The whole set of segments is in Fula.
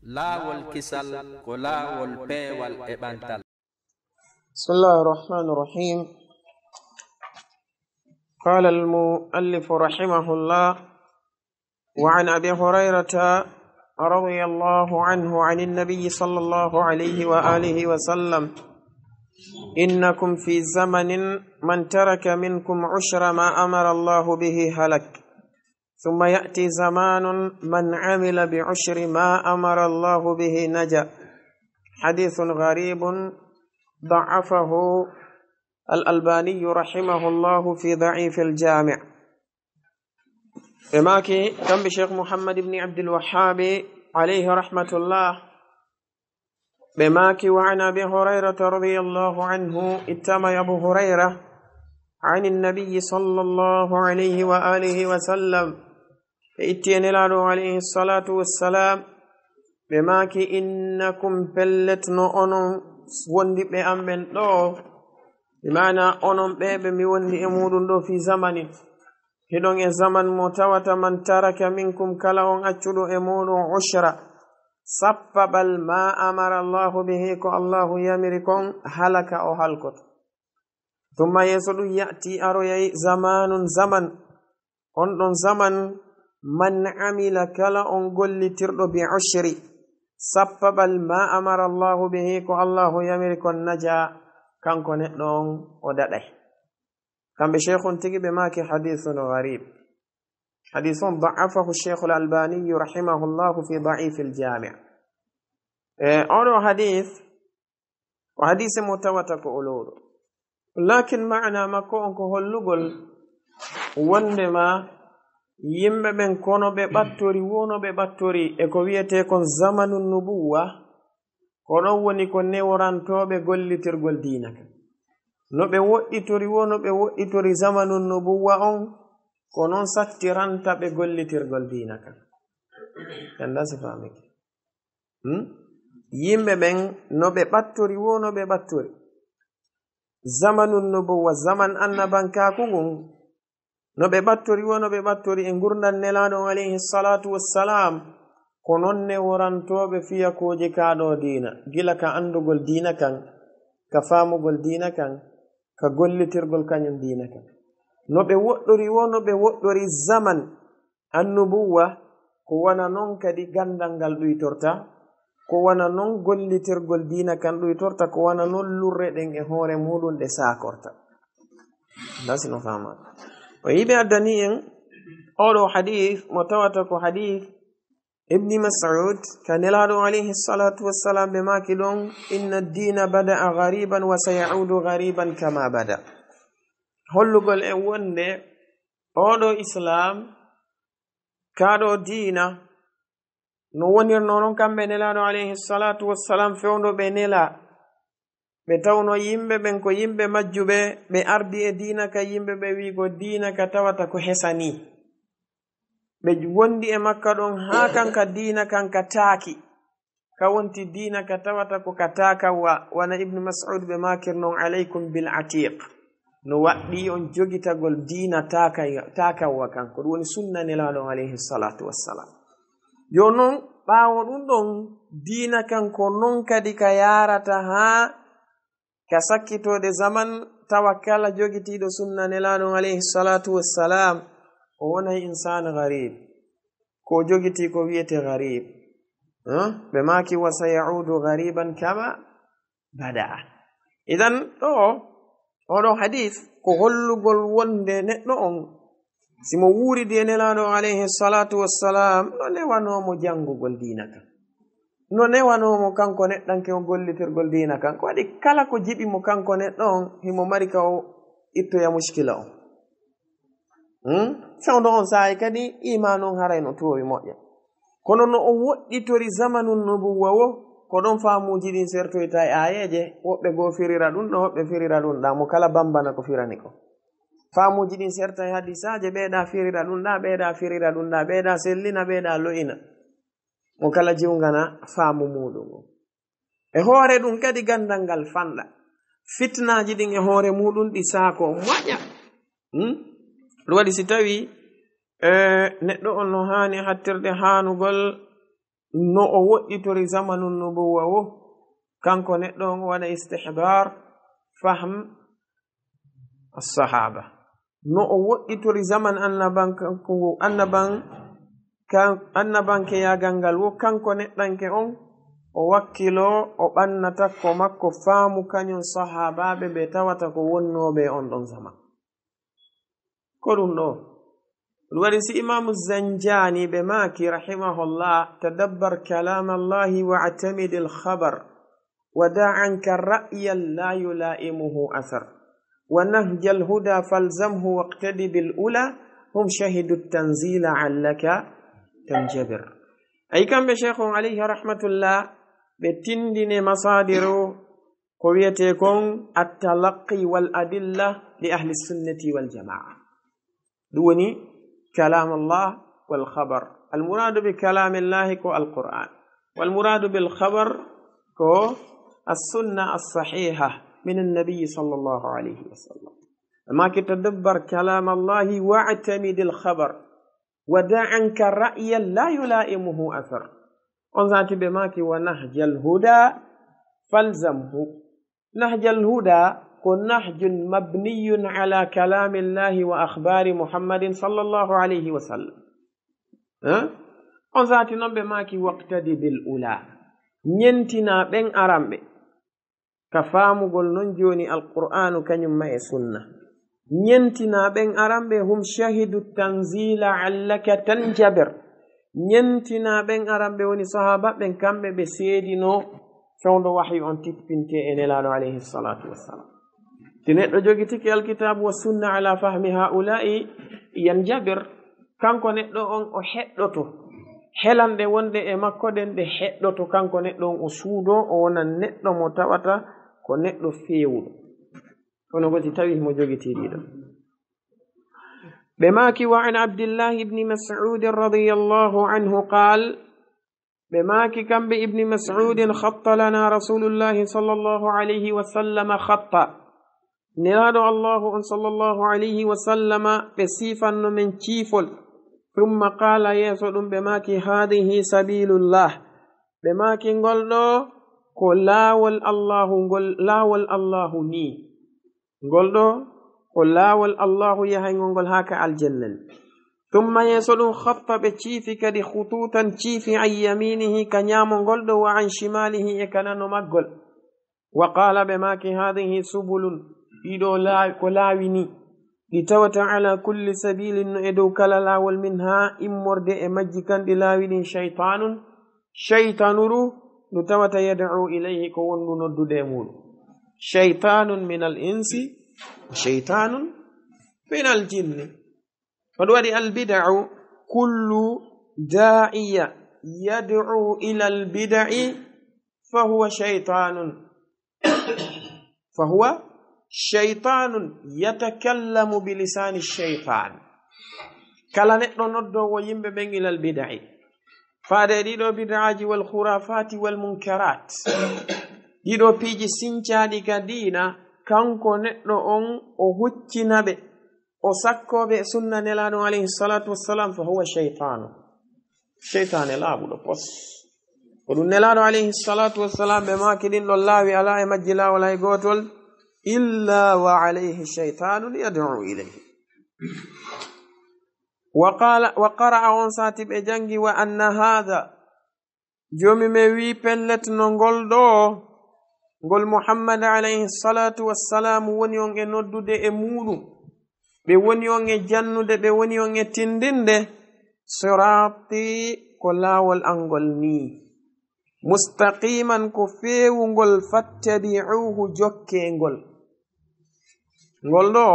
laawol kisal ko laawol peewal e ɓantal. Bismillahi rahmani rahim. قال المؤلف رحمه الله: وعن أبي هريرة رضي الله عنه عن النبي صلى الله عليه وآله وسلم: إنكم في زمن من ترك منكم عشر ما أمر الله به هلك، ثم يأتي زمان من عمل بعشر ما أمر الله به نجا. حديث غريب ضعفه الألباني رحمه الله في ضعيف الجامع. بماكي كم بشيخ محمد بن عبد الوهاب عليه رحمة الله بماكي وعن أبي هريرة رضي الله عنه اتمى أبو هريرة عن النبي صلى الله عليه وآله وسلم اتين له عليه الصلاة والسلام بماكي إنكم بلتنا أنم وندي بأمن له بمعنى أنم بمي وندي أمودن له في زمن هدون زمن متوت من ترك منكم كلاون أجلو أمودن عشرة سبب ما أمر الله به الله يمركم هلك أو هلكت. ثم يسد يأتي أروي زمن أنتم زمن من عمل كلاون قل ترد بعشر سبب ما أمر الله به الله يمركم نجا كان كنتم ودده. كان بشيخ تجي بماك حديث غريب، حديث ضعفه الشيخ الألباني رحمه الله في ضعيف الجامع. أولو حديث وحديث متوتك أولود، لكن معنى ما كونك هلوغل وندما yimɓe ɓen kono ɓe ɓattori wono ɓe ɓattori e ko wiyete kon zamanu nubuwa, ko ɗon woni ko neworantoɓe gollitirgol diina kan. No ɓe woɗɗitori wono ɓe woɗɗitori zamanu nubuwa on, ko non sattiranta ɓe gollitirgol diina kan. kanda si famiki yimɓe ɓen no ɓe ɓattori wono ɓe ɓattori zamanu nubuwa, zaman annabankaku ngun, no ɓe ɓattori wono ɓe ɓattori e gurdan nelaɗo alayhi salatu wassalam, ko non ne worantoɓe fiyakoje kaɗo diina, gila ka andugol diina kan, ka famugol diina kan, ka gollitirgol kañum diina kan. No ɓe woɗɗori wono ɓe woɗɗori zaman annubuwa, ko wana non kadi gandal ngal ɗuytorta, ko wana non gollitirgol diina kan ɗuytorta, ko wana non lurre ɗen e hoore muɗum ɗe sakorta. lasino famata ويبي أدنين أولو حديث متواتك حديث ابن مسعود كان يلعب عليه الصلاة والسلام بما كلون إن الدين بدأ غريبا وسيعود غريبا كما بدأ. هلو قل أول أولو إسلام كادو دينا نوانير نورون كان بنيلاد عليه الصلاة والسلام فيوندو بنيلا ɓe tawno yimɓe ɓen ko yimɓe majjuɓe ɓe ardi e diina ka yimɓe ɓe wi ko diina ka tawata ko hesani, ɓe wondi e makka ɗon haa kanka diina kanka taaki, ka wonti diina ka tawata ko ka taakawa. wana ibnu mas'ud ɓe makir non alaykum bil atiq, no waɗɗi on jogitagol diina taakawa kan, ko ɗum woni sunna nelaɗon alayhi salatu wassalam. yo non ɓaawo ɗum ɗon diina kan ko non kadi ka yarata haa ka sakkitode zaman tawa kala jogitiɗo sunna nelaɗon alayhi salatu wassalam o wonay insan gharib, ko jogiti ko wiyete gharib. ɓe maki wa sayaudu ghariban kama bada'a. idan ɗo oɗo hadith ko hollugol wonde neɗɗo on simo wuridi e nelaɗo alayhi salatu wassalam no newanomo jangugol diina kan, no newanomo kanko neɗɗanke o gollitirgol diina kan. ko waɗi kala ko jiɓi mo kanko neɗɗo on himo mari ka o ittoya muskila on. fewdo on saayi kadi iman on haray no towi moƴƴa, kono no o woɗɗitori zamanu nubuwa wo, ko ɗon faamuji ɗin sertoyta e ayeje, woɓɓe goo firira ɗum ɗo, woɓɓe firira ɗum ɗa, mo kala bambana ko firani ko. faamuji ɗin serta e hadisaje, ɓeeɗa firira ɗum ɗa, ɓeeɗa firira ɗum ɗa, ɓeeɗa sellina, ɓeeɗa lo'ina, mo kala jiwgana faamu muɗum. e hoore ɗum kadi gandal ngal fanɗa, fitnaji ɗin e hoore muɗum ɗi saako moƴƴa. ɗum waɗi si tawi neɗɗo on no haani hattirde haanugol no o woɗɗitori zamanu nubuwa o kanko neɗɗo on waɗa istihbar fahm as-sahaba no o woɗɗitori zaman annabanke yagal ngal wo kanko neɗɗanke on o wakkilo o ɓannata ko makko faamu kañum sahabaɓe ɓe tawata ko wonnoɓe on ɗon zaman ko ɗum ɗo waɗi si imamu zanjani ɓe maki rahimahullah tadabbar kalam allahi wa'tamid al-khabar wa da'anka ra'yan la yula'imuhu athar wa nahja al-huda falzamhu waqtadi bil ula hum shahidu at-tanzila 'allaka tanjabir ay kamɓe cheikhon alayhi rahmatullah ɓe tindine masadiru ko wiyete kon at-talaqqi wal adilla li ahli sunnati wal jama'a ɗum woni كلام الله والخبر المراد بكلام الله كو القرآن والمراد بالخبر كو السنة الصحيحة من النبي صلى الله عليه وسلم ما تدبر كلام الله واعتمد الخبر ودع عنك رأيا لا يلائمه أثر انظرت بماك ونهج الهدى فالزمه نهج الهدى نهج مبني على كلام الله وأخبار محمد صلى الله عليه وسلم on zati non ɓe maki waqtadi bil ula ñentina ɓen aramɓe ka faamugol non joni alqur'anu kañum ma e sunna ñentina ɓen aramɓe hum shahidu tanzila allaka tanjabir ñentina ɓen aramɓe woni sahaba ɓen kamɓe ɓe seedino fewndo wahyu on tippinte e nelaɗo alayhi salatu wassalam ti neɗɗo jogitiki alkitabu wa sunna ala fahmi haula'i yanjabir kanko neɗɗo on o heɗɗoto helanɗe wonde e makko ɗen ɗe heɗɗoto kanko neɗɗo on o suudo o wonan neɗɗo mo tawata ko neɗɗo fewuɗo kono goti tawi mo jogiti ɗiɗo ɓe maki wa an abdillahi ibni mas'udin radiyallahu anhu qal ɓe maki kamɓe ibni mas'udin khatta lana rasulullahi sallallahu alayhi wa sallama khatta nelaɗo allahu on sallallahu alayhi wa sallama ɓe sifanno men ciifol tumma qala yeeso ɗum ɓe maki hadihi sabilullah ɓe maki ngol ɗo ko laawol allahu ni ngol ɗo ko laawol allahu yahayngol ngol haa ka aljannal tumma yeeso ɗum hatta ɓe ciifi kadi hututan ciifi an yaminihi ka ñaamo ngol ɗo wa an shimalihi e kanano maggol wa qala ɓe maki hadihi subulun ɗiɗo ko laawini ɗi tawata ala kulli sabilin no e dow kala laawol min ha immorde e majji kanɗi laawiɗin shaytanuru ndu tawata yad'u ilayhi ko wondu noddude e muɗum shaytanun min al insi shaytanun min al jinni ko ɗum waɗi albida'u kullu da'iya yad'u ila albida'i fahuwa shaytanun yatakallamu bilisani shaytan kala neɗɗo noddowo yimɓe ɓen ilal bida'i faade ɗiɗo bid'aji wal khurafati wal munkarat ɗiɗo piiji sincaɗi ka diina kanko neɗɗo on o huccinaɓe o sakkoɓe sunna nelaɗo alayhi salatu wassalam fa huwa shaytane laaɓuɗo pos ko ɗum nelaɗo alayhi salatu wassalam ɓe maki ɗin ɗon laawi ala e majji laawol hay gotol illa wa alayhi shaytanun yad'u ilayhi wa qara'a on sati ɓe jangi wa anna hadha jomi me wi pellet no ngol ɗo ngol muhammad alayhi salatu wassalam woni on e noddude e muɗum ɓe woni on e jannude ɓe woni on e tindinde sirati ko laawol angol ni mustaqiman ko feewugol fattabi'uhu jokkengol ngol ɗo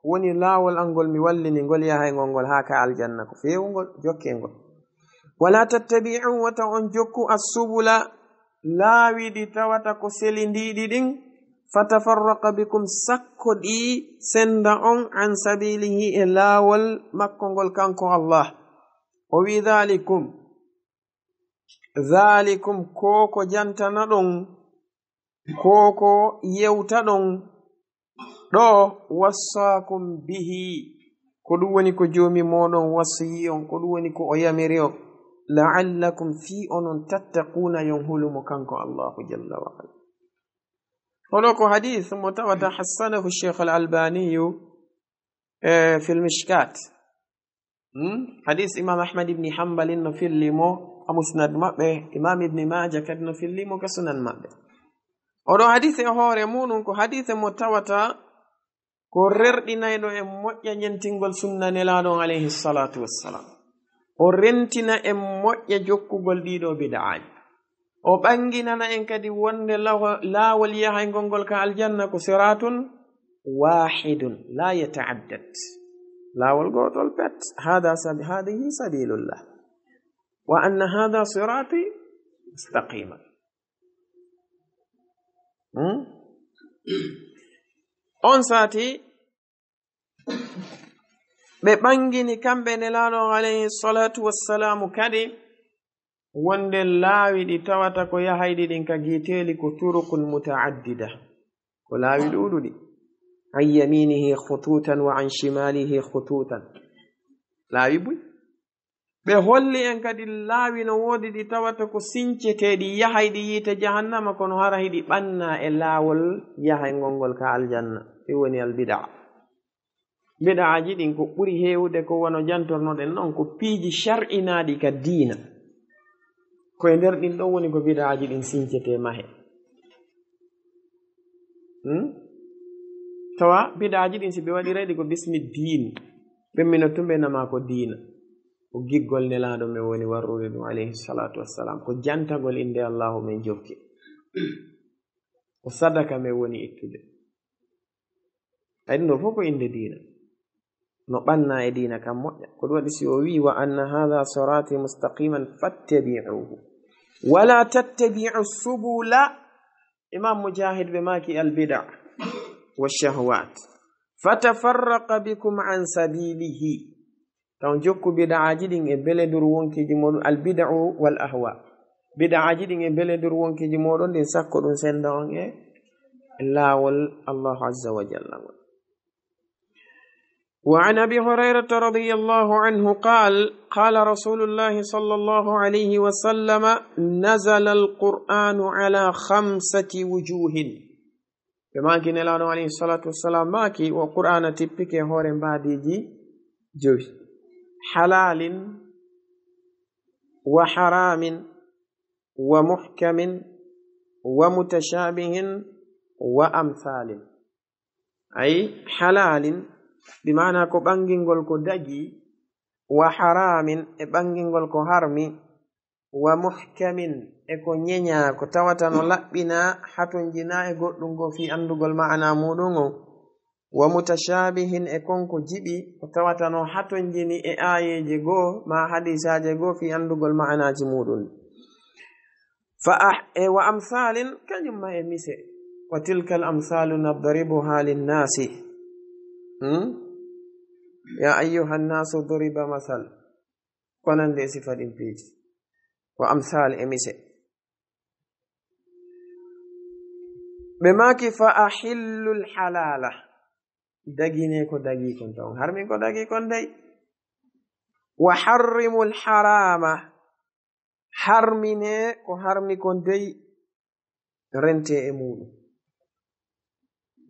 woni laawol angol mi wallini ngol yahaygol ngol haa ka aljanna ko feewugol jokkengol wala tattabi'u wata on jokku assubula laawi ɗi tawata ko selindiɗi ɗin fatafarraqa bikum sakko ɗi senda on an sabilihi e laawol makko ngol kanko Allah o wi dhalikum koko jantana ɗon koko yewta ɗon ɗo wassakum bihi ko ɗum woni ko joomi moɗon wasiyi on ko ɗum woni ko o yamiri on la'allakum fi onon tattaquna yonhulumo kanko Allahu jalla wa ala. hoɗo ko hadith mo tawata hassanahu Sheikh al-Albaniyu fi al-Mishkat. hadith Imam Ahmad ibn Hanbal no fillimo musnad mabbe, Imam Ibn Majah kadi no fillimo ka sunan mabbe. oɗo hadith e hoore muɗum ko hadith mo tawata ko rerɗinayɗo e moƴƴa ñentingol sunna nelaɗon alayhi salatu wassalam. o rentina en moƴƴa jokkugol ɗiɗo bid'aaji. o ɓanginana en kadi wonde laawol yahayngol ngol ka aljanna ko siratun wahidun la yata'addad, laawol gotol pet. hadihi sabilullah wa anna hada sirati mustaqima. on sati ɓe ɓangini kamɓe nelaɗo alayhi salatu wassalamu kadi wonde laawi ɗi tawata ko yahayɗi ɗin ka giiteli ko turukun mutaaddida, ko laawi ɗuɗuɗi. an yaminihi khututan wa an shimalihi khututan, laawi buy. ɓe holli en kadi laawi no woodi ɗi tawata ko sinceteɗi yahayɗi yiite jahannama, kono hara hiɗi ɓanna e laawol yahaygol ngol ka aljanna. ɗi woni albida. bid'aaji ɗin ko ɓuri heewde ko wono jantornoɗen noon ko piiji shar'inaaɗi ka diina, koye nder ɗin ɗon woni ko bid'aaji ɗin sincete mahe. tawa bid'aaji ɗin si ɓe waɗirayɗi ko bismi diin, ɓemmino tumbenama ko diina, ko giggol nelaaɗo men woni warrude ɗum alayhi salatu wassalam, ko jantagol inde allahu men jokki, ko sadaka men woni ittude. ɗum ɗo fof ko inde diina, no ɓanna e diina kam moƴƴa. ko ɗum waɗi si o wi wa anna hadha sirati mustaqiman fattabi'uhu wala tattabi'u subula. imam Mujahid ɓe maki albida washahwat fatafarraqa bikum an sabilihi. taw jokku bid'aaji ɗin e beledur wonkiji moɗon, albida'u wal ahwa. bid'aaji ɗin e beledur wonkiji moɗon ɗin sakko ɗum senda on e laawol Allahu azza wa jalla. وعن أبي هريرة رضي الله عنه قال قال رسول الله صلى الله عليه وسلم نزل القرآن على 5 وجوه. بماكي نلانو عليه الصلاة والسلام ماكي وقرآن تبكي هورن بعديجي جوي: حلال وحرام ومحكم ومتشابه وأمثال. أي حلال بمعنى ko ɓangingol ko dagi, wa haramin e ɓangingol ko harmi, wa muhkamin e ko ñeña ko tawata no laɓɓina hatonjina e goɗɗum go fi andugol ma'ana muɗum o, wa mutashabihin e konko jiɓi ko tawata no hatonjini e ayeje goo ma hadisaje goo fi andugol ma'anaji muɗum. wa amsalin kañumma e mise: wa tilka al amsalu nadribuha linnasi ya ayyuha nnasu duriba masal, konande sifa ɗin piiji. wa amsal e mise. ɓe maki fa ahillu lhalala, dagine ko dagi kon taw harmi ko dagi kon dey. wa harrimu lharama, harmine ko harmi kon dey rente e muɗum.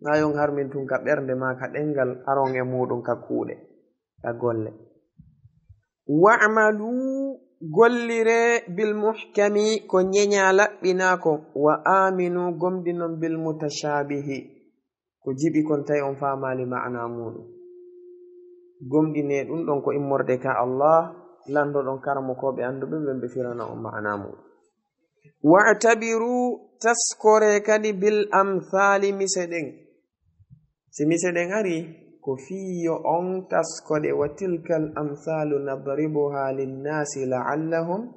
ngayon harmin tun ka ɓernde ma ka ɗengal aron e muɗum ka kuuɗe ka golle. wa'malu, gollire bil muhkami ko ñeña laɓɓinako. wa aminu, gomdinon bil mutashabihi ko jiɓi kon tawi on famali ma'ana muɗum. gomɗine ɗum ɗon ko immorde ka Allah, lando ɗon karmo koɓe anduɓe ɓe firana on ma'ana muɗum. wa'tabiru, taskore kadi bil amthali, mise ɗen. si mise ɗen ari ko fiyo on taskode: wa tilka al amthalu nadribuha linnasi la'allahum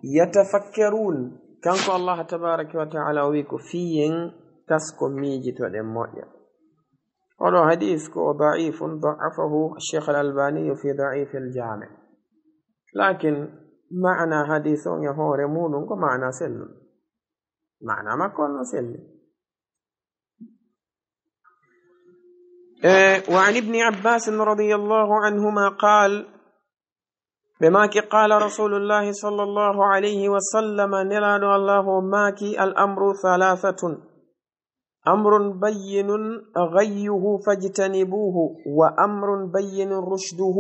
yatafakkarun. kanko Allah tabaraka wa ta'ala wi ko fiyen tasko miijitoɗen moƴƴa. oɗo hadis ko da'ifun da'afahu Sheikh al-Albani fi da'if al-Jami', lakin ma'ana hadis on e hoore muɗum ko ma'ana sellum, ma'ana makko no selli. وعن ابن عباس رضي الله عنهما قال بماكي قال رسول الله صلى الله عليه وسلم نلاد الله ماكي الأمر ثلاثة أمر بين غيه فاجتنبوه وأمر بين رشده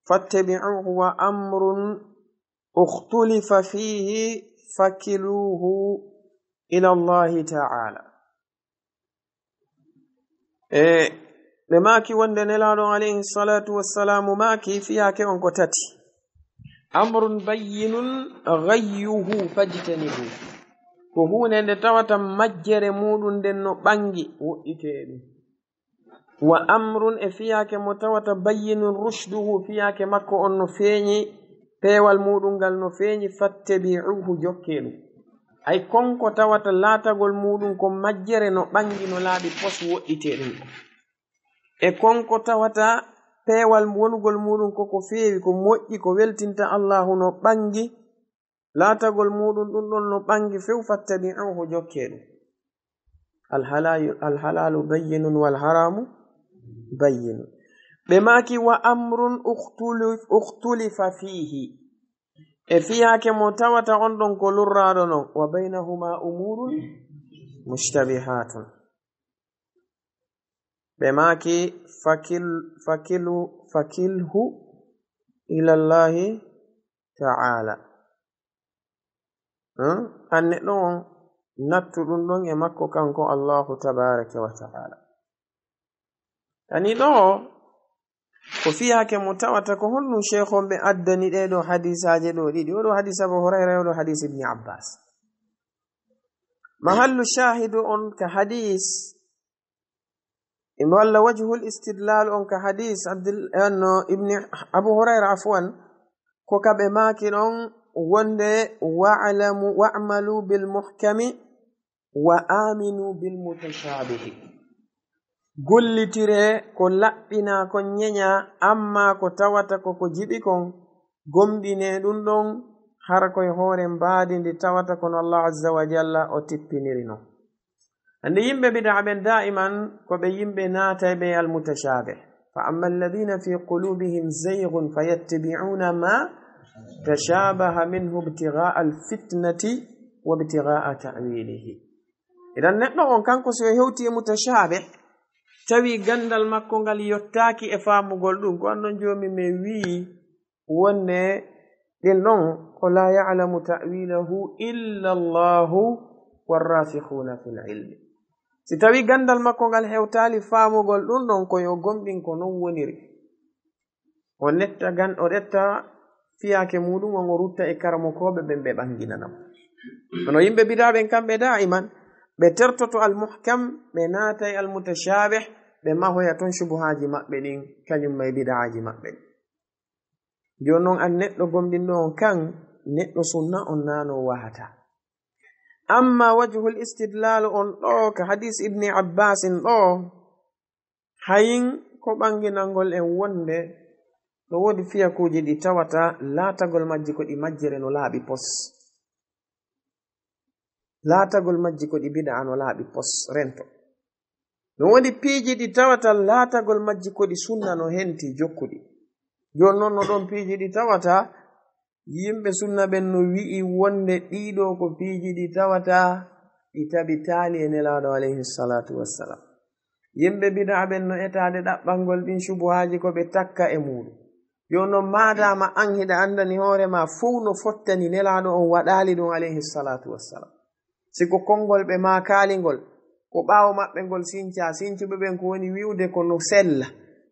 فاتبعوه وأمر اختلف فيه فكلوه إلى الله تعالى. لماكي وندنلاد عليه الصلاة والسلام ماكي فيها كيون قتتي أمر بين غيه فاجتنبوه وهو نتوات مجر مود دنو بانجي وإتيري وأمر فيها كمتوات بين رشده فيها كمكو أنو فيني peewal muɗum ngal no feeñi fattabi'uhu jokkeelu ay konko tawata laatagol muɗum ko majjere no ɓangi no laaɓi pos woɗɗiteɗum e konko tawata peewal wonugol muɗum koko feewi ko moƴƴi ko weltinta allahu no ɓangi laatagol muɗum ɗum ɗon no ɓangi few fattabi'uhu jokkeelu alhalalu bayyinun walharamu bayyinun بماكي وأمر اختلف فيه فيها كمتوات عندن كل رادن وبينهما أمور مشتبهات بماكي فكله إلى الله تعالى أن نتلون يمكو كانكو الله تبارك وتعالى يعني وفيها كمتواتة كهن شيخ بأدني دو حديث أجدو دو حديث أبو هريرة دو حديث ابن عباس محل الشاهد أن كحديث إن ولا وجه الاستدلال أن كحديث أنه ابن أبو هريرة عفوا كوكب ماكن وند واعملوا بالمحكم وآمنوا بالمتشابه gollitire ko laɓɓina kon nyenya amma ko tawata ko jibi kon gombine ɗum ɗon har koye hoore mbaadi ndi tawata kono Allah azza wa jalla o tippiniri non ande yimɓe bid'a ɓen da'iman ko ɓe yimɓe naatay ɓe almutashabih fa amma alladhina fi qulubihim zayghun fayattabi'una ma tashabaha minhu ibtigha'a alfitnati wa ibtigha'a ta'wilihi idan neɗɗo on kanko so hewti e mutashabih tawi gandal makko ngal yottaaki e faamugol ɗum ko annon joomi me wii wonne ɗin ɗon ko la ya'lamu ta'wilahu illa allahu warrasikhuna fil ilmi si tawi gandal makko ngal hewtaali faamugol ɗum ɗon ko yo gomɗin ko non woniri o ɗetta fiyaake muɗum on o rutta e karamokoɓe ɓen ɓe ɓanginanam ono yimɓe bidaɓen kamɓe da'iman ɓe tertoto almuhkam ɓe naatay almutashabih ɓe mahoya ton shubuhaji maɓɓe ɗin kañum may bid'aji maɓɓe joni noon an neɗɗo gomɗinɗo on kan neɗɗo sunna on nano wahata amma wajhul istidlal on ɗo ka hadis ibni abbasin ɗo hayin ko ɓanginalngol en wonde ɗo woodi fiyakuji ɗi tawata laatagol majji ko ɗi majjere no laaɓi pos laatagol majji ko ɗi bid'a no laaɓi pos rento no woni piiji ɗi tawata laatagol majji ko ɗi sunna no henti jokkuɗi joni noon no ɗon piiji ɗi tawata yimɓe sunna ɓen no wi'i wonde ɗiɗo ko piiji ɗi tawata ɗi tabi taali e nelaɗo alayhi salatu wassalam yimɓe bid'a ɓen no etade ɗaɓɓalngol ɗin shubuhaji ko ɓe takka e muɗum joni noon madama an hiɗa andani hoorema fof no fottani nelaɗo on waɗali ɗum alayhi salatu wassalam siko konngol ɓe makalingol ko ɓaawo maɓɓe ngol sincuɓe ɓen ko woni wi'ude ko no sella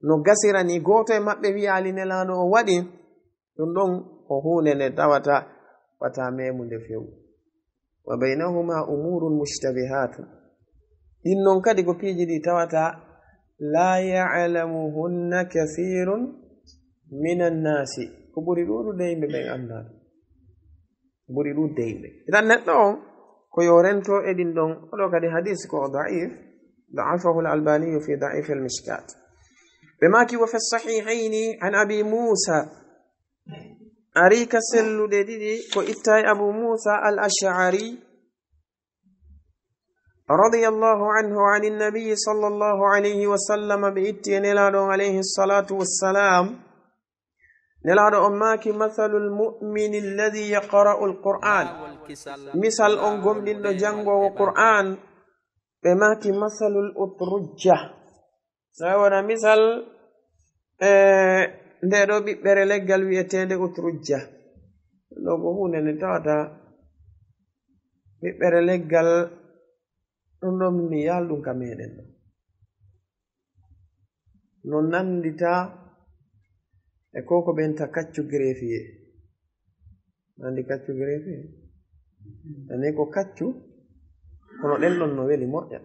no gasirani goto e maɓɓe wiyali nelaɗo o waɗi ɗum ɗon ko hunde nde tawata wata memunde few wa baynahuma umurun mushtabihatun ɗin non kadi ko piiji ɗi tawata la ya'lamuhunna kathirun min annasi ko ɓuri ɗuɗude yimɓe ɓen anda ɓuri ɗuɗde yimɓe itan neɗɗo on ko yo rento e ɗin ɗon oɗo kadi hadis ko da'if ضعفه الألباني في ضعيف المشكات بماكي وفي الصحيحين عن أبي موسى أريك سلو ديدي كو إتاي أبو موسى الأشعري رضي الله عنه عن النبي صلى الله عليه وسلم بإتين لادو عليه الصلاة والسلام nelaɗo on maaki mathalul mu'mini alladi yaqra'u alqur'an misal on gomɗinɗo jangowo qur'an ɓe maaki mathalul utrujja wona misal nde ɗo ɓiɓɓere leggal wi'etende utrujja ɗo ko hunde nde tawata ɓiɓɓere leggal ɗum ɗon mi yalɗum ka meɗen ɗo no nandita e koko ɓenta kaccu grefiye nandi kaccu grefiye ani ko kaccu kono ɗen ɗon no weli moƴƴa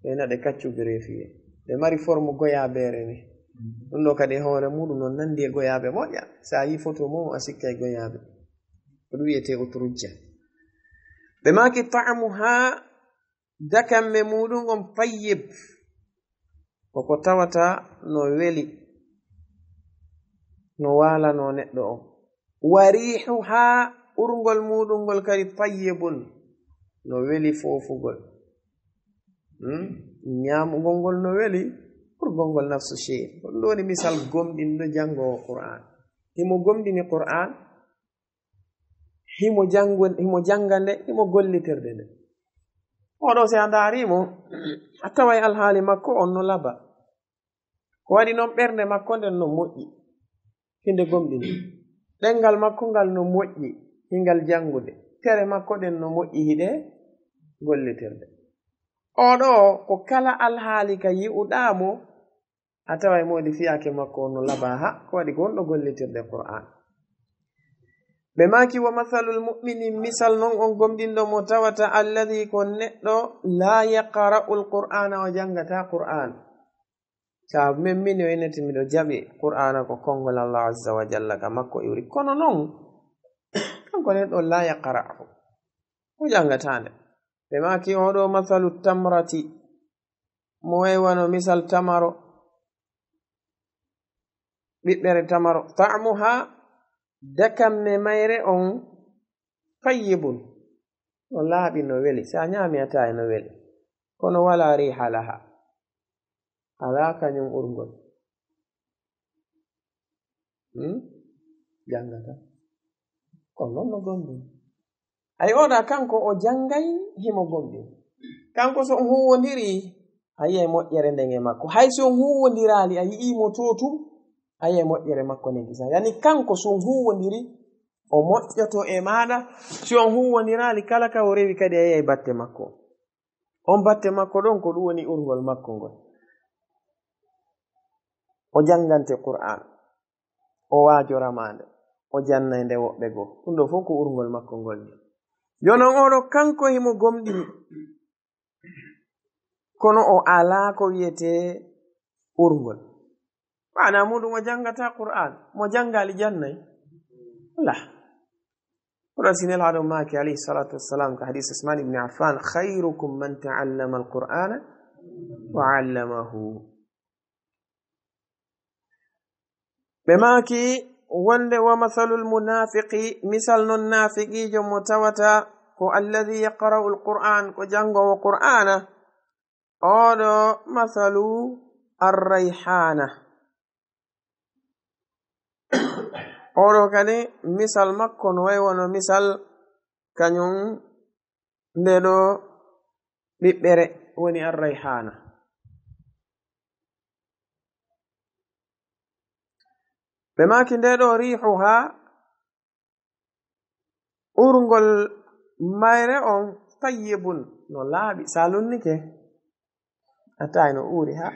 ɓena ɗe kaccu grefiye ɓe mari forme goyabere ni ɗum ɗo kadi hoore muɗum no nandi e goyabe moƴƴa sa yi photo mum a sikka e goyabe ko ɗum wiyete utrujja ɓe maki ta'amu ha dakamme muɗum on tayyib koko tawata no weli no walano neɗɗo on warihu ha urgol muɗum ngol kadi tayyibun no weli fofugol ñamugol ngol no weli urgol ngol nafsu shey ɗum ɗo woni misal gomɗinɗo jangowo qur'an himo gomɗini qur'an himo janga nde himo gollitirde nde oɗo si a ndaarimo a taway alhaali makko on no laba ko waɗi noon ɓernde makko nden no moƴƴi hinde gomɗini ɗengal makko ngal no moƴƴi hingal jangude tere makko ɗen no moƴƴi hiɗe gollitirde oɗo ko kala alhaali ka yi'uɗamo a taway modi fiyake makko on no laba ha ko waɗi ko on ɗo gollitirde qur'an ɓe maki wa mathalul mu'mini misal non on gomɗinɗo mo tawata alladi ko neɗɗo la yaqra'u alqur'ana o jangata qur'an sa min mini o inati miɗo jaɓi qur'ana ko konngol allah azza wa jalla ka makko iwri kono noon kanko neɗɗo la yaqra'u o jangatande ɓe maki oɗo mathalu tamrati mo waywano misal tamaro ɓiɓɓere tamaro ta'muha dakamme mayre on tayyibun no laaɓi no weli sa ñaami ata e no weli kono wala riha laha ala kañum urgol jangata kon noon no gomɗin ay oɗa kanko o jangay himo gomɗin kanko so on huwodiri a yiyay moƴƴere nden e makko hay so on huwodirali a yi'imo totum a yiyay moƴƴere makko nden gisa yani kanko so on huwodiri o moƴƴoto e maɗa si on huwodirali kala ka o rewi kadi a yiyay batte makko on batte makko ɗon ko ɗum woni urgol makko ngol o jangante qur'an o waajoramande o jannayde woɓɓe goo ɗum ɗo fof ko urgol makko ngol ni jonon oɗo kanko himo gomɗini kono o ala ko wiyete urgol mana muɗum o jangata qur'an mo jangali jannayi la oɗo sinelaɗo maki alayhi salatu wassalam ka hadis usman ibni affan khayrukum man ta'allama alqur'ana wa 'allamahu ɓe maki wonde wa mathalul munafiqi misal non nafiqijo mo tawata ko alladi yaqra'u alqur'an ko jangowo qur'ana oɗo mathalu arrayhana oɗo kadi misal makko no way wono misal kañum ndeɗo ɓiɓɓere woni arrayhana ɓe maki ndeɗo rihuha urgol mayre on tayyibun no laaɓi sa lunnike atai no uri ha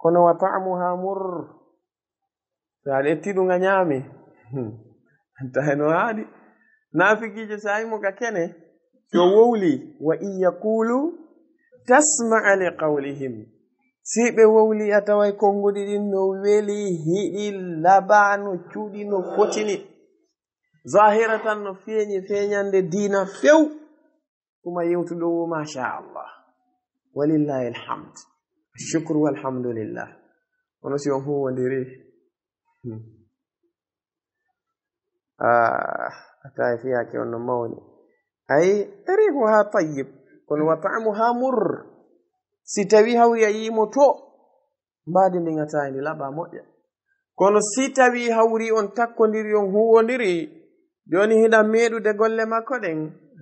kono wa ta'muha mur sa ɗetti ɗum a ñaami atai no haaɗi nafikijo sa yimo ka kene so wowli wa in yaqulu tasma'a li qawlihim si ɓe wowli a taway konngudi ɗin no weli hiɗi laba no cuuɗi no fotini zahiratan no feeñi feeñande diina few kuma yewtuɗo wo machallah walillahi alhamd shukru walhamdulillah ono si on huwodiri atay fiyake on no mawni ay rihuha tayyib kono wa ta'muha mur si tawi hawri a yimo to mbadi ndin atay ndi laɓa moƴƴa kono si tawi hawri on takkodiri on huwodiri joni hiɗa meeɗude golle makko ɗen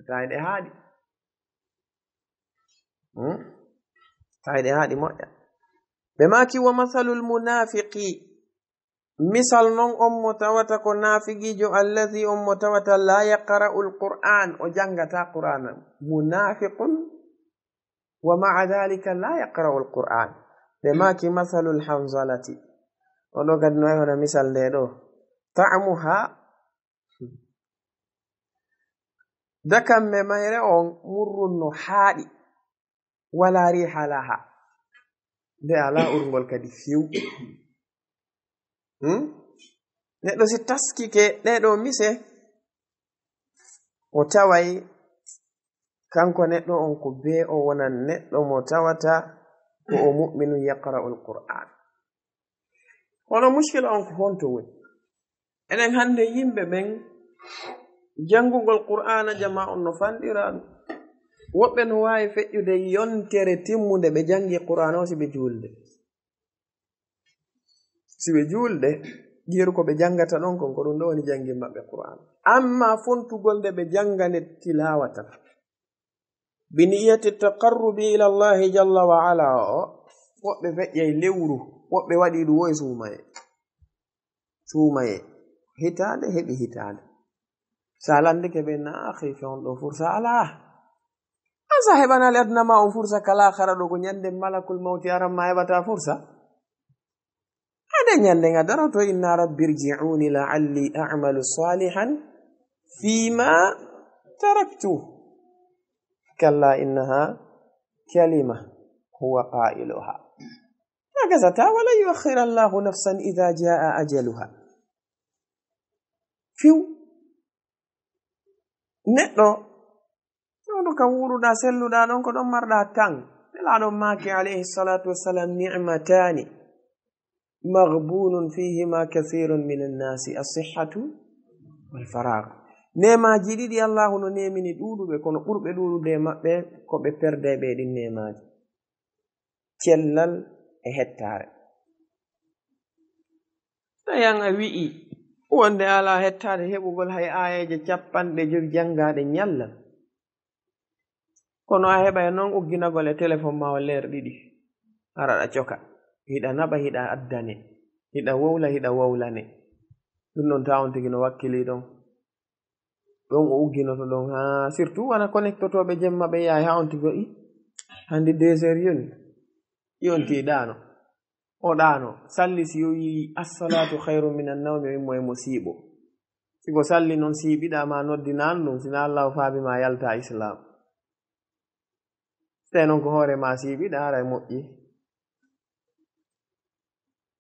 tawiɗe haaɗi tawiɗe haaɗi moƴƴa ɓe maki wa mathalul munafiqi misal non on mo tawata ko nafigijo allazi on mo tawata la yaqra'u alquran o jangata qur'ana munafiqun wa ma'a dhalika la yaqra'u alquran ɓe maki mathalul hanzalati oɗo kadi no wona misal nde ɗo ta'muha dakamme mayre on murrun no haaɗi wala riha laha nde ala urgol kadi few neɗɗo si taskike ɗeɗo mise o taway kanko neɗɗo on ko be o wonan neɗɗo mo tawata ko o mu'minu yaqra'u alquran hono muskila on ko honto woni enen hande yimɓe ɓen jangugol qur'ana jama on no fanɗiraɗum woɓɓe no wawi feƴƴude yontere timmude ɓe jangi qur'ana o siɓe julde siɓe julde jiiru ko ɓe jangata ɗon kon ko ɗum ɗo woni jangi maɓɓe qur'ana amma fontugol nde ɓe jangane tilawata biniyati taqarrubi ila allahi jalla wa ala o woɓɓe feƴƴay lewru woɓɓe waɗi ɗum woye suumaye hitande heɓi hitande sa landike ɓe na akhi fewn ɗo fursa ala an sa heɓanali adnama on fursa kala hara ɗo ko ñande malakul mawti aran ma heɓata fursa ade ñande nga daroto inna rabbi irji'uni la'alli a'malu salihan fima taraktu kalla innaha kalima huwa qailuha nakasata wala yuakhir allahu nafsan idha jaa ajaluha fiw neɗɗo ɗo kam wuruɗa selluɗa ɗon ko ɗon marɗa tan nelaɗon maki alayhi salatu wassalam ni'matani maghbunun fihima kathirun min annasi as-sihhatu wal faragh nemaji ɗiɗi allahu no nemini ɗuɗuɓe kono ɓurɓe ɗuɗude maɓɓe ko ɓe perde ɓe ɗin nemaji cellal e hettare tayan a wi'i wonde ala hettade heɓugol hay ayeje 50 jangaɗe ñallan kono a heɓa e noon ugginagol e téléphone ma o leer ɗiɗi araɗa coka hiɗa naɓa hiɗa addane hiɗa wowla hiɗa wowlane ɗum ɗon ta on tigi no wakkili ɗon ɗon o ugginoto ɗon ha surtout wana connectotoɓe jemma ɓe yahay ha on tigi o i hande 2 heures yoni yonti ɗano o ɗano salli si yo yi assalatu hayru min annawmi wimmo e mo siiɓo siko salli noon siiɓiɗama noddinan ɗum sina allahu faabi ma yalta islam te noon ko hoore ma siiɓiɗa ara e moƴƴi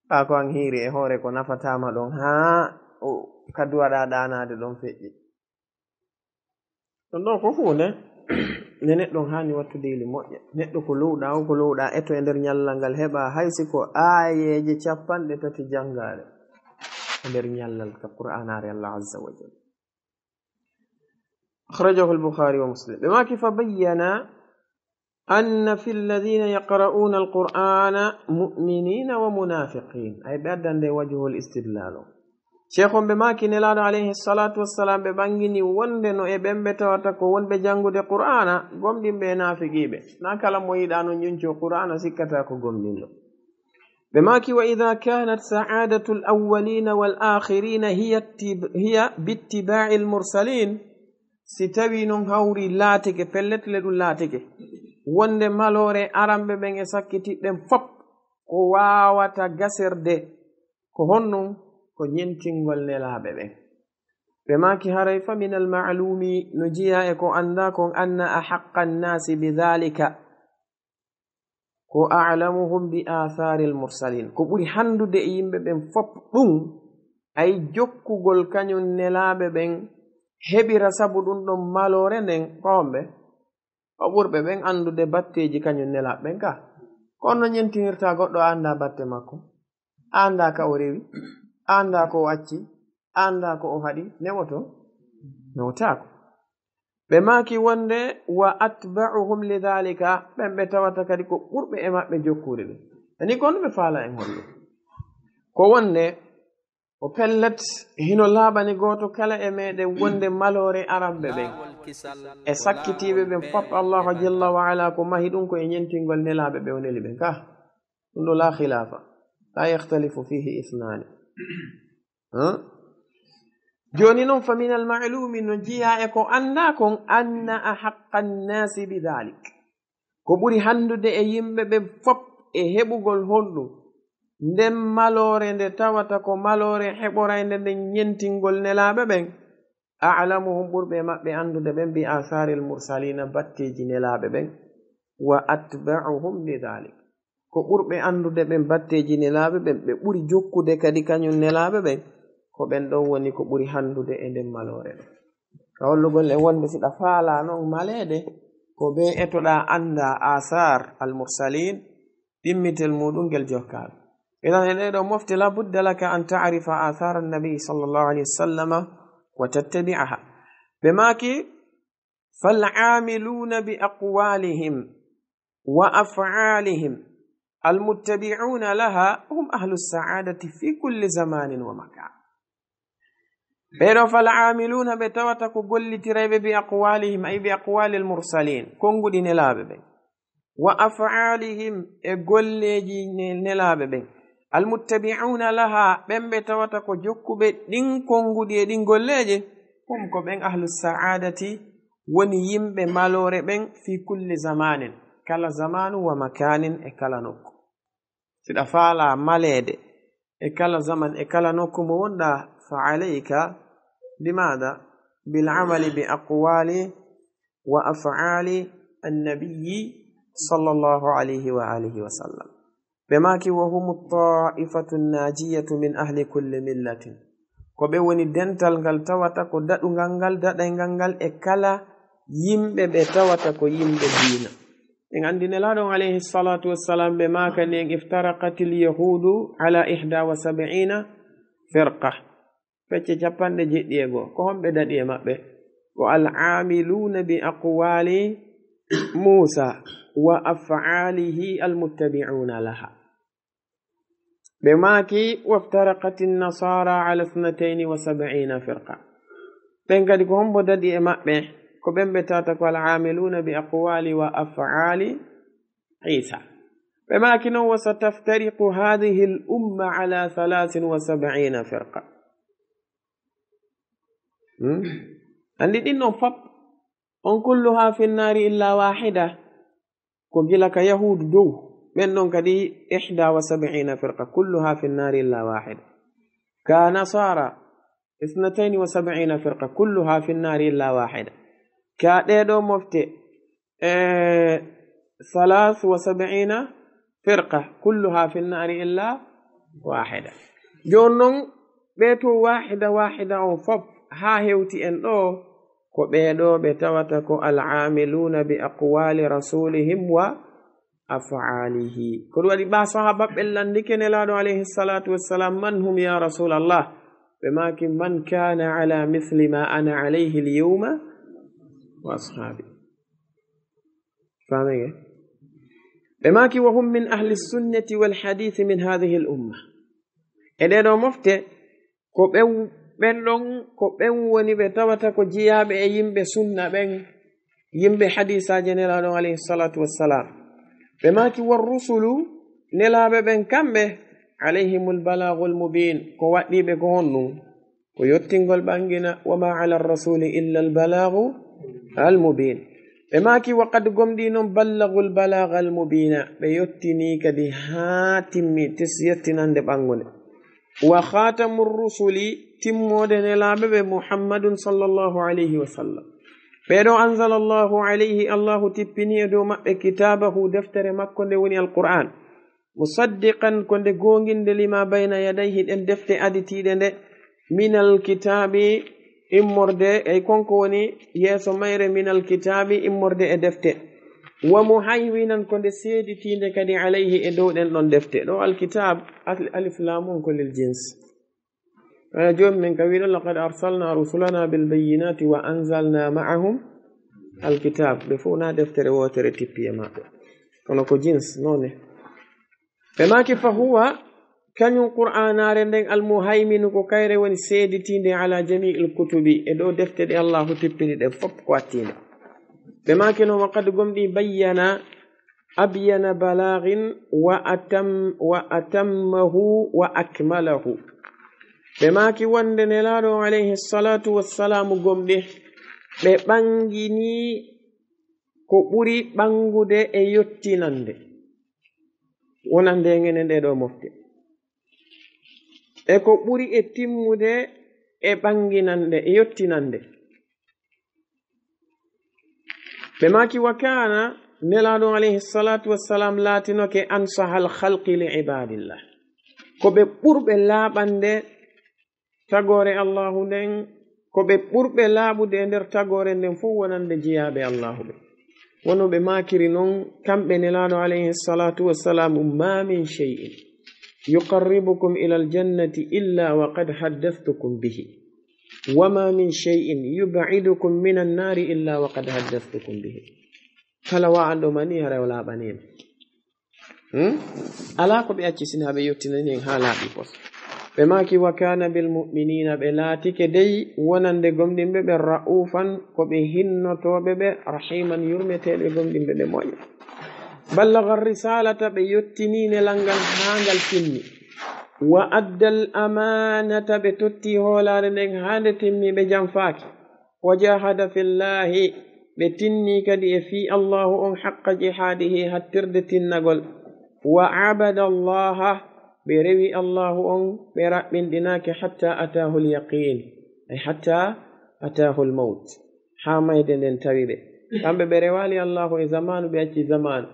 ɓa ko an hiiri e hoore ko nafatama ɗon ha o kadu waɗa ɗanade ɗon feƴƴi ɗon ɗon ko hunde nde neɗɗon hani wattude ili moƴƴa neɗɗo ko lowɗa o ko lowɗa eto e nder ñallal ngal heɓa haysi ko ayeje 30 jangaɗe e nder ñallal ka qur'anare allah azza wa jalla akhrajahu al-bukhari wa muslim ɓe maki fa bayyana anna fi alladhina yaqra'una al-qur'ana mu'minina wa munafiqin ay ɓe addande wajhu al-istidlal cheikh on ɓe maki nelaɗo alayhi salatu wassalam ɓe ɓangini wonde no e ɓen ɓe tawata ko wonɓe jangude qur'ana gomɗinɓe e nafiqiɓe na kala mo yiɗa no ñunco qur'ana sikkata ko gomɗinɗo ɓe maki wa idha kanat sa'adatu al-awwalina wal-akhirina hiya bittiba'i al-mursalin si tawi non hawri laatike pelletle ɗum laatike wonde malore aramɓe ɓen e sakkitiɓɓen fop ko wawata gaserde ko honnum ko ñentingol nelaɓe ɓen ɓe maki haray fa min almalumi no jiya e ko anda kon anna ahaqqa nnasi bidhalika ko a'lamuhum bi athari almursalin ko ɓuri handude e yimɓe ɓen fop ɗum ay jokkugol kañum nelaɓe ɓen heɓira sabu ɗum ɗon malore nden komɓe o ɓurɓe ɓen andude batteji kañum nelaɓe ɓen ka kono ñentinirta goɗɗo anda batte makko anda ka o rewi anda ko o acci anda ko o haɗi newoto newtako ɓe maki wonde wa atba'uhum lidhalika ɓen ɓe tawata kadi ko ɓurɓe e maɓɓe jokkude ɓe ani kono ɓe faala en hollo ko wonde o pellet hino laaɓani gooto kala e meɗen wonde malore aramɓe ɓen e sakkitiɓe ɓen fop allahu jalla wa ala ko mahi ɗum ko e ñentingol nelaɓe ɓe o neli ɓen ka ɗum ɗo la khilafa la yahtalifu fihi ithnani joni noon fa min almalumi no jiya e ko anda kon anna ahaqqa nnasi bidalik ko ɓuri handude e yimɓe ɓe fop e heɓugol honɗum nden malore nde tawata ko malore heɓorayde nden ñentingol nelaɓe ɓen a'lamuhum ɓurɓe maɓɓe andude ɓen bi atharil mursalina batteji nelaɓe ɓen wa atba'uhum lidhalik ko ɓurɓe andude ɓen batteji nelaɓe ɓen ɓe ɓuri jokkude kadi kañum nelaɓe ɓen ko ɓen ɗon woni ko ɓuri handude e nden malore ɗo ka hollugol e wonde siɗa faala noon malede ko be etoɗa anda athar al mursalin ɗimmitel muɗum ngel jokkaɓe idan e ɗeɗo mofte la budda laka an ta'rifa athar annabi sallallahu alayhi wa sallama wa tattabi'aha ɓe maki fal'amiluna bi aqwalihim wa af'alihim almuttabi'una laha hum ahlu as-sa'adati fi kulli zamanin wa makan ɓeɗo fal'amiluna ɓe tawata ko gollitireɓe bi aqwalihim ay bi aqwali al-mursalin konguɗi nelaɓe ɓen wa af'alihim e golleji nelaɓe ɓen almuttabi'una laha ɓen ɓe tawata ko jokkuɓe ɗin konguɗi e ɗin golleje hum ko ɓen ahlu sa'adati woni yimɓe malore ɓen fi kulli zamanin kala zamanu wa makanin e kala nokku siɗa faala malede e kala zaman e kala nokku mo wonɗa fa alayka bimada bil'amali bi aqwali wa af'ali annabiyyi sallallahu alayhi wa alihi wa sallam بماكي وهم الطائفة الناجية من أهل كل ملة كوبي وني دنتال غال تاواتا كو دادو غانغال داداي غانغال e kala yimɓe ɓe tawata ko yimɓe diina en andi nelaɗo alayhi salatu wassalam ɓe makani en iftaraqat alyahudu ala 71 firqa fecce capanɗe jeɗɗi e goo ko homɓe daɗi e maɓɓe ko al'amiluna bi aqwali musa wa af'alihi almuttabi'una laha بماكي وافترقت النصارى على 72 فرقة بين قد هم بددي مأبه كبن بتاتك والعاملون بأقوال وأفعال عيسى بماكي وستفترق هذه الأمة على 73 فرقة عندي دينهم فب أن كلها في النار إلا واحدة كجلك يهود دو من كدي 71 فرقة كلها في النار إلا واحد كنصارى 72 فرقة كلها في النار إلا واحدة كديدو مفتي 73 فرقة كلها في النار إلا واحدة جونون بيتو واحدة أو فب ها هيوتي أن ko ɓeeɗo ɓe tawata ko al'amiluna bi aqwali rasulihim wa af'alihi ko ɗum waɗi ɓa sahaba ɓellandike nelaɗo alayhi salatu wassalam man hum ya rasulallah ɓe maki man kana ala mithli ma ana alayhi alyawma wa ashabi famege ɓe maki wa hum min ahli sunnati walhadithi min hadhihi al umma e ɗeɗo mofte ko ɓen ɗon ko ɓen woni ɓe tawata ko jiyaɓe e yimɓe sunna ɓen yimɓe hadisaje nelaɗo alayhi salatu wassalam ɓe maki warrusulu nelaɓe ɓen kamɓe alayhimul balagul mubin ko waɗɗiɓe ko honɗum ko yottingol ɓangina wama ala rasuli illa al balagu al mubin ɓe maki wa qad gomɗi noon ballagul balaga al mubina ɓe yottini kadi ha timmi tis yettinande ɓangude wa khatamur rusuli timmode nelaɓe ɓe muhammadun sallallahu alayhi wa sallam ɓeɗo anzala allahu alayhi allahu tippini e dow maɓɓe kitabahu deftere makko nde woni alqur'an musaddiqan ko nde gonginde lima bayna yadayhi ɗen defte aditiɗe nde minal kitabi immorde ey konko woni yeeso mayre minal kitabi immorde e defte wa muhayminan ko nde seeditinde kadi alayhi e dow ɗen ɗon defte ɗo alkitab alif lamum ko lil jins joni min ka wiɗo laqad arsalna rusulana bilbayinati wa anzalna ma'ahum alkitab ɓe fof na deftere wotere tippi e maɓɓe kono ko jins none ɓe maki fa huwa kañum qur'anare nden almuhayminu ko kayre woni seeditinde ala jami'il kutubi e ɗo defte ɗe allahu tippini ɗe fof ko wattinde ɓe makino wa qad gomɗi bayyana abyana balagin wa atammahu wa akmalahu ɓe maki wonde nelaɗo alayhi salatu wassalamu gomɗe ɓe ɓangini ko ɓuri ɓangude e yottinande wonande ngene nde ɗo mofte e ko ɓuri e timmude e ɓanginande e yottinande ɓe maki wa kana nelaɗo alayhi salatu wassalam laatinoke ansahal khalqi li ibadillah ko ɓe ɓurɓe laaɓande tagore allahu nden ko ɓe ɓurɓe laaɓude e nder tagore nden fof wonande jiyaɓe allahu ɓe wono ɓe makiri noon kamɓe nelaɗo alayhi salatu wassalamu ma min shay'in yuqarribukum ila aljannati illa wa qad haddathtukum bihi wama min shay'in yub'idukum min annari illa wa qad haddathtukum bihi kala wa'anɗo mani hara o laaɓanima ala ko ɓe acci sina ɓe yettinani en ha laaɓi pos ɓe maki wa kana bil mu'minina ɓe laatike dey wonande gomɗinɓe ɓe ra'ufan ko ɓe hinnotoɓe ɓe rahiman yurmeteɓe gomɗinɓe ɓe moƴƴa ballaga risalata ɓe yettinine langal hangal timmi wa addal amanata ɓe totti hoolare nden hande timmi ɓe janfaki wa jahada fillahi ɓe tinni kadi e fi allahu on haqqa jihadihi hattirde tinnagol wa abada allaha ɓe rewi allahu on ɓe raɓɓinɗinake hatta atahu lyaqin ay hatta atahu lmaut ha mayde nden tawi ɓe kamɓe ɓe rewali allahu e zamanu ɓe acci zamanu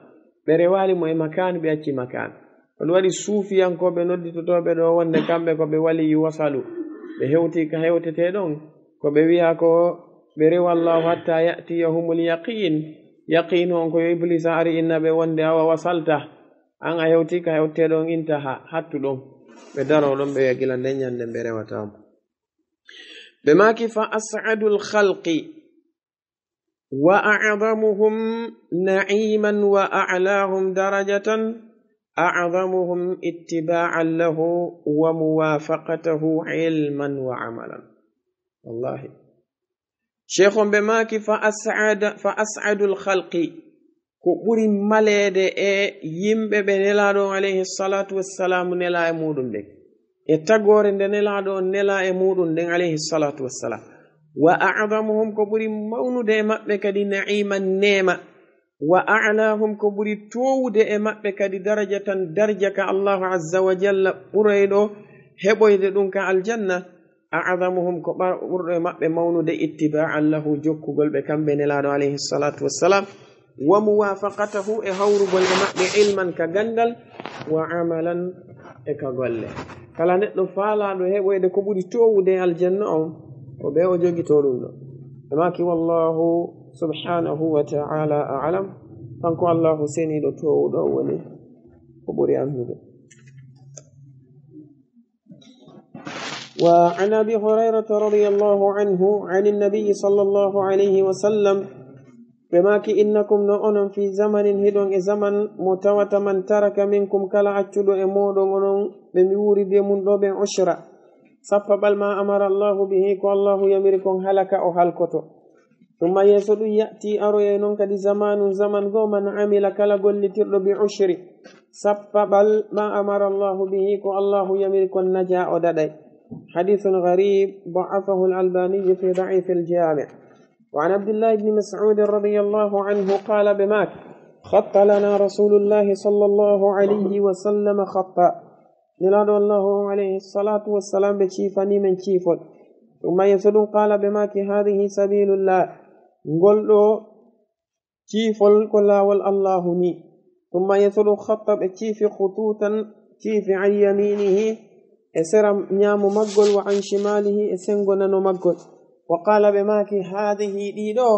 ɓe rewali mo e makanu ɓe acci makanu on waɗi suufiyankoɓe nodditotoɓe ɗo wonde kamɓe ko ɓe wali wasalu ɓe hewti ka hewtete ɗon ko ɓe wiya ko ɓe rewa allahu hatta yatiyahumul yaqin yaqinu on ko yo iblisa ari innaɓe wonde awa wasalta an a hewti ka hewte ɗon intaha hattu ɗon ɓe daro ɗon ɓe wiya gila nden ñande ɓe rewatamo ɓe maki fa as'adu lhalqi wa a'zamuhum na'iman wa a'lahum darajatan a'zamuhum ittiba'an lahu wa muwafaqatahu ilman wa amalan wallahi sheikhon ɓe maki fa as'adu lhalqi ko ɓuri maleede e yimɓe ɓe nelaɗo alayhi salatu wassalamu nela e muɗum nden e tagore nde nelaɗo nela e muɗum nden alayhi salatu wassalam wa a'zamuhum ko ɓuri mawnude e maɓɓe kadi na'iman nema wa a'lahum ko ɓuri towude e maɓɓe kadi darajatan darja ka allahu azza wa jalla ɓurayɗo heɓoyde ɗum ka aljanna a'zamuhum ko ɓurɗo e maɓɓe mawnude ittiba'an lahu jokkugol ɓe kamɓe nelaɗo alayhi salatu wassalam wa muwafaqatahu e hawrugol e maɓɓe ilman ka gandal wa amalan e ka golle kala neɗɗo faalaɗo heɓoyde ko ɓuri towude aljanna on o ɓe o jogito ɗum ɗo e maki wallahu subhanahu wa ta'ala a'lam kanko allahu seniɗo towuɗo woni ko ɓuri andude وعن أبي هريرة رضي الله عنه عن النبي صلى الله عليه وسلم بماك إنكم نؤمن في زمن هدون زمن متوت من ترك منكم كلا أجد أمودون بمورد من دوب عشرة صفبل ما أمر الله به والله يمركم هلك أو هلكته ثم يسد يأتي أروينون كدي زمان من عمل كلا قل ترد بعشر صفبل ما أمر الله به والله يمركم نجاء وددي حديث غريب ضعفه الألباني في ضعيف الجامع وعن عبد الله بن مسعود رضي الله عنه قال بماك خط لنا رسول الله صلى الله عليه وسلم خطا نلادو الله عليه الصلاة والسلام بشيفني من شيفت ثم يسد قال بماك هذه سبيل الله نقول له شيفل كلا والله ني ثم يسد خط بشيف خطوطا شيف عن يمينه اسرم نيام مغل وعن شماله اسنغنا مغل وقال بماك هذه ديدو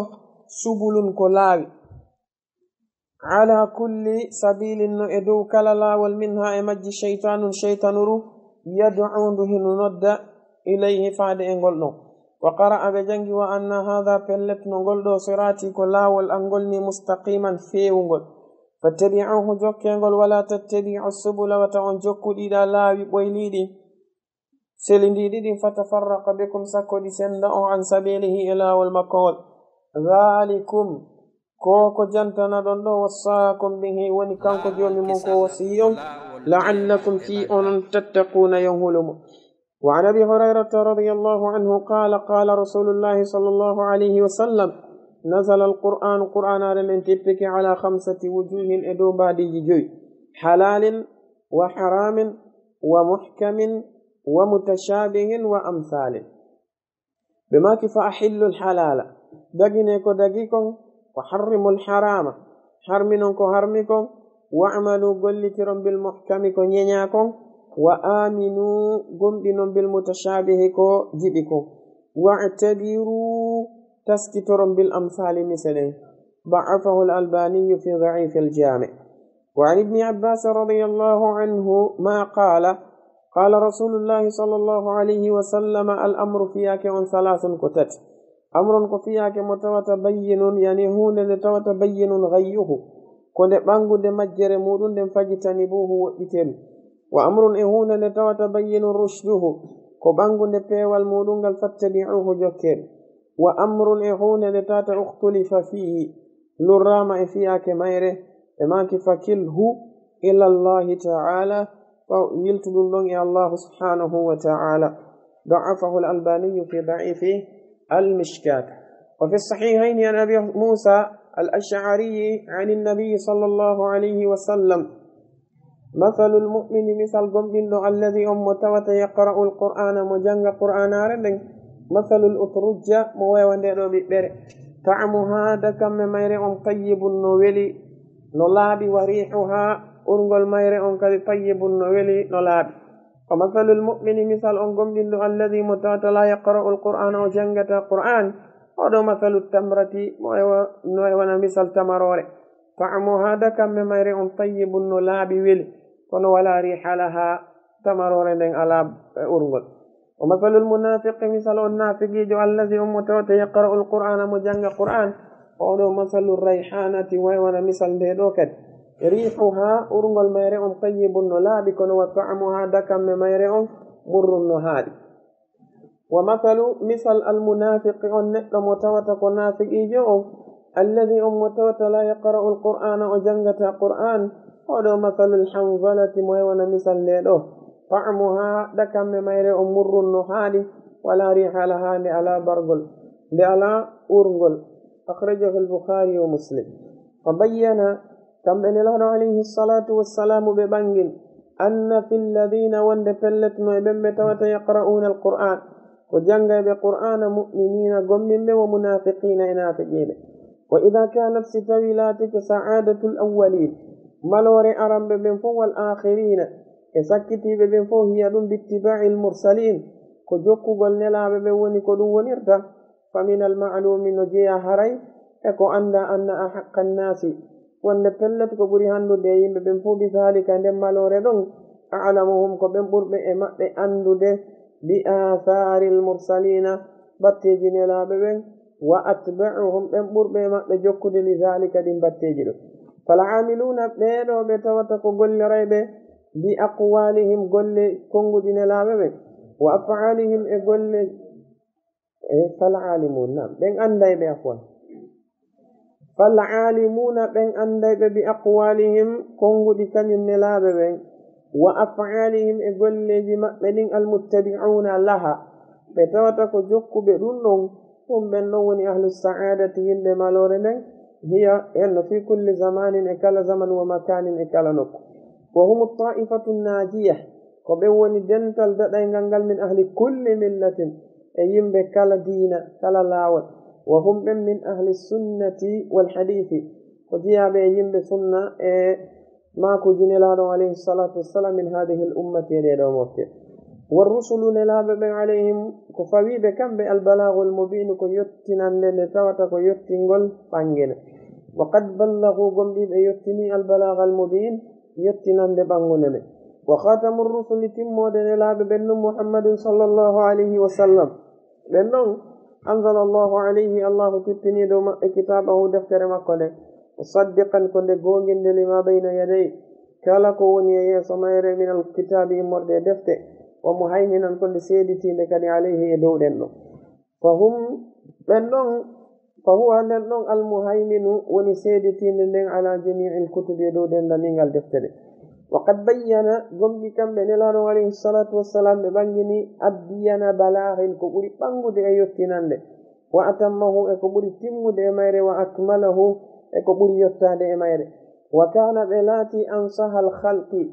سبل كلاوي على كل سبيل ندو كلا والمنها امج شيطان رو يدعو به ند اليه فاد انغول نو وقرأ بجنgi وان هذا بلت نغول دو صراطي كلا والانغول مستقيما فيونغول fattabi'uhu jokkengol wala tattabi'u subula wata on jokkuɗiɗa laawi ɓoyliɗi selindiɗi ɗin fatafarraqa bikum sakkoɗi senda on an sabilihi e laawol makkowol dhalikum ko jantana ɗon ɗo wassakum bihi woni kanko jomi mon ko wasiyon la'allakum fi onon tattaquna yonhulumo. وعن أبي هريرة رضي الله عنه قال رسول الله صلى الله عليه وسلم نزل القرآن من تبك على 5 وجوه إدو بادي جوي حلال وحرام ومحكم ومتشابه وأمثال بما فأحل الحلال دقينيكو دقيكم وحرموا الحرام حرمنكو حرمكم واعملوا قلترم بالمحكم كو نينياكم وآمنوا قمدن بالمتشابه كو جبكم واعتبروا تسكترم بالأمثال مثله ضعفه الألباني في ضعيف الجامع. وعن ابن عباس رضي الله عنه ما قال رسول الله صلى الله عليه وسلم الأمر فيك عن 3 كتت أمر فيك متوتبين يعني هون لتوتبين غيه كون بانغو دي مجر مودون دي فاجتنبوه وإتل وأمر هون لتوتبين رشده كو بانغو دي بيوال مودون فاتبعوه جوكير وأمر هون لتات اختلف فيه للرام فيك ميره إماك فكله إلى الله تعالى فيلتدون إلى الله سبحانه وتعالى. ضعفه الألباني في ضعيف المشكاة. وفي الصحيحين عن أبي موسى الأشعري عن النبي صلى الله عليه وسلم مثل المؤمن مثل قمد الذي أمتوت يقرأ القرآن مجنگ قرآن رندن مثل الأترجة مويوان ببر طعمها دكم مير طيب نولي نلاب وريحها أرغل مير كذي طيب نولي نلاب. ومثل المؤمن مثل قمد الذي متوت لا يقرأ القرآن وجنگت القرآن هذا مثل التمرة مويوان مثل تمرور طعمها دكم مير طيب نلاب ولي كن ولا ريح لها تمرور على أرغل. ومثل المنافق مثل النافق الذي أمته يقرأ القرآن مجنگ القرآن هذا مثل الريحانة ويوانا مثل ديدوكت ريحها أرغل ميرئ طيب نلاب كن وطعمها دكم ميرئ مر النهار. ومثل المنافق أمته نافق الذي أمته لا يقرأ القرآن وجنگت القرآن هذا مثل الحنظلة ويوانا مثل ديدو طعمها دكم مير مر النهار ولا ريح لها على برغل على أرغل. أخرجه البخاري ومسلم. فبين كم بين الله عليه الصلاة والسلام ببنج أن في الذين وندفلت نعبمت يقرؤون القرآن وجنگ بقرآن مؤمنين قمن ومنافقين إنافقين. وإذا كانت ستويلاتك سعادة الأولين ملور أرم ببنفو والآخرين إسكتي ببنفو هي دون باتباع المرسلين كجوكو قلنا ببنوني كدو ونرتا فمن المعلوم نجيا هري أكو أن أحق الناس ونبتلت كبريهان ديهم ببنفو بذلك عندما لوردون أعلمهم كبنبور بإماء أندو دي بآثار المرسلين باتجين لا ببن وأتبعهم بنبور بإماء جوكو لذلك دين باتجين. فالعاملون بينو بتوتكو قل ريبه بأقوالهم قل كونغو دين لا ببن وأفعالهم قل فالعالمون نعم بين أندي بأفوان فالعالمون بين أندي بأقوالهم كونغو دي كان النلاب بين وأفعالهم قل جمأمن المتبعون لها بتوتكو جوكو بدونهم هم بنون أهل السعادة بما لورنين هي أن في كل زمان إكال زمن ومكان إكال نكو وهم الطائفة الناجية وبون جنتل دائنغال من أهل كل ملة أيم بكال دين كلا لاول وهم من أهل السنة والحديث وجيا بأيم بسنة ما كجن الله عليه الصلاة والسلام من هذه الأمة يدير موته. والرسل نلاب عليهم كفوي بكم بالبلاغ المبين كيتنا لنتوت كيتنقل بانجن وقد بلغوا قمدي بيتني البلاغ المبين يتنا لبانجن. وخاتم الرسل تمود نلاب بن محمد صلى الله عليه وسلم لأنه أنزل الله عليه الله تبتني دوما كتابه دفتر مقاله musaddiqan ko nde gonginde lima bayna yaday kala ko woni e yeeso mayre min alkitabi immorde defte wa muhayminan ko nde seeditinde kadi alayhi e dow ɗen ɗon fa huwa nden ɗon almuhayminu woni seeditinde nden ala jami'il kutubi e dow dendaningal defte ɗe wa qad bayyana gomɗi kamɓe nelaɗon alayhi salatu wassalam ɓe ɓangini abbiyana balaghin ko ɓuri ɓangude e yettinande wa atammahu e ko ɓuri timmude e mayre wa akmalahu e ko ɓuri yottade e mayre wa kana ɓe laati ansaha alhalqi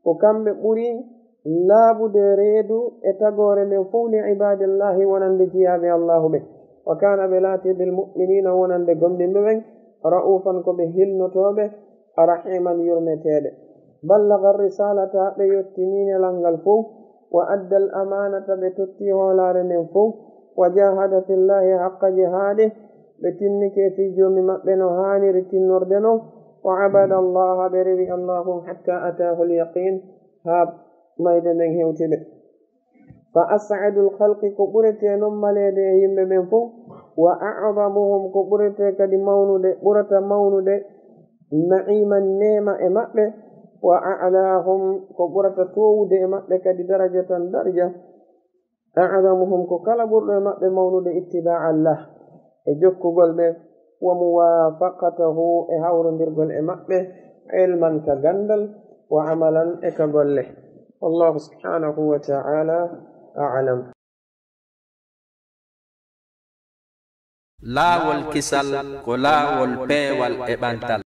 ko kamɓe ɓuri laaɓude reedu e tagore nden fof li ibadillahi wonande jiyaɓe allahu ɓe wa kana ɓe laati bilmuminina wonande gomɗinɓe ɓen ra'ufan ko ɓe hilnotoɓe rahiman yurmeteɗe ballaga risalata ɓe yettininelal ngal fof wa adda al amanata ɓe totti hoolare nden fof wa jahada fillahi haqqa jihade ɓe tinnike fi joomi maɓɓe no haaniri tinnorde non wa abada allaha ɓe rewi allahum hatta atahu lyaqin ha mayde nden hewtiɓe fa as'adu lhalqi ko ɓurete noon malede e yimɓe ɓen fof wa a'zamuhum ko ɓurete kadi ɓurata mawnude na'iman nema e maɓɓe wa a'lahum ko ɓurata towude e maɓɓe kadi darajatan darja a'zamuhum ko kala ɓurɗo e maɓɓe mawnude ittiba'a Allah e jokkugol ɓe wa muwafaqatahu e hawrodirgol e maɓɓe ilman ka gandal wa amalan e ka golle wallahu subhanahu wa ta'ala a'lam. laawol kisal ko laawol peewal e ɓantal